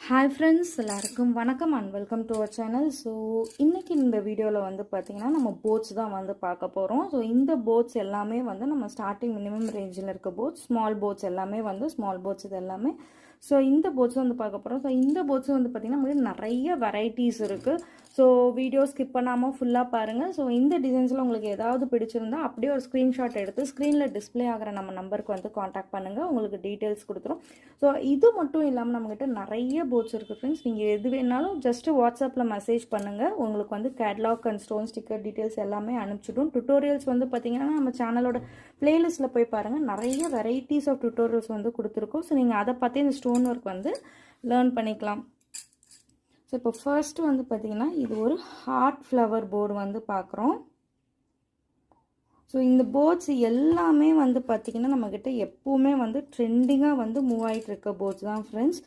Hi friends, எல்லாருக்கும் வணக்கம் and welcome to our channel. So இன்னைக்கு இந்த வீடியோவில் வந்து பார்த்தீங்கன்னா நம்ம போட்ஸ் தான் வந்து பார்க்க போகிறோம். ஸோ இந்த போட்ஸ் எல்லாமே வந்து நம்ம ஸ்டார்டிங் மினிமம் ரேஞ்சில் இருக்க போட்ஸ், ஸ்மால் போட்ஸ் எல்லாமே வந்து ஸ்மால் போட்ஸ் இது எல்லாமே. ஸோ இந்த போட்ஸ் வந்து பார்க்க போகிறோம். ஸோ இந்த போட்ஸ் வந்து பார்த்திங்கன்னா உங்களுக்கு நிறைய வெரைட்டிஸ் இருக்குது. ஸோ வீடியோ ஸ்கிப் பண்ணாமல் ஃபுல்லாக பாருங்கள். ஸோ இந்த டிசைன்ஸில் உங்களுக்கு ஏதாவது பிடிச்சிருந்தா அப்படியே ஒரு ஸ்க்ரீன்ஷாட் எடுத்து ஸ்க்ரீனில் டிஸ்பிளே ஆகிற நம்ம நம்பருக்கு வந்து காண்டாக்ட் பண்ணுங்கள், உங்களுக்கு டீட்டெயில்ஸ் கொடுத்துரும். ஸோ இது மட்டும் இல்லாமல் நம்மகிட்ட நிறைய போட்ஸ் இருக்குது ஃப்ரெண்ட்ஸ். நீங்கள் எது வேணாலும் ஜஸ்ட்டு வாட்ஸ்அப்பில் மெசேஜ் பண்ணுங்கள், உங்களுக்கு வந்து catalogue and stone sticker details எல்லாமே அனுப்பிச்சிடும். டுட்டோரியல்ஸ் வந்து பார்த்திங்கன்னா நம்ம சேனலோட பிளேலிஸ்ட்டில் போய் பாருங்கள், நிறைய வெரைட்டிஸ் ஆஃப் டுட்டோரியல்ஸ் வந்து கொடுத்துருக்கோம். ஸோ நீங்கள் அதை பார்த்து இந்த ஸ்டோன் ஒர்க் வந்து லேர்ன் பண்ணிக்கலாம். ஸோ இப்போ ஃபர்ஸ்ட்டு வந்து பார்த்திங்கன்னா இது ஒரு ஹார்ட் ஃப்ளவர் போர்டு வந்து பார்க்குறோம். ஸோ இந்த போர்ட்ஸ் எல்லாமே வந்து பார்த்திங்கன்னா நம்மக்கிட்ட எப்போவுமே வந்து ட்ரெண்டிங்காக வந்து மூவ் ஆகிட்டு இருக்க போர்ட்ஸ் தான் ஃப்ரெண்ட்ஸ்.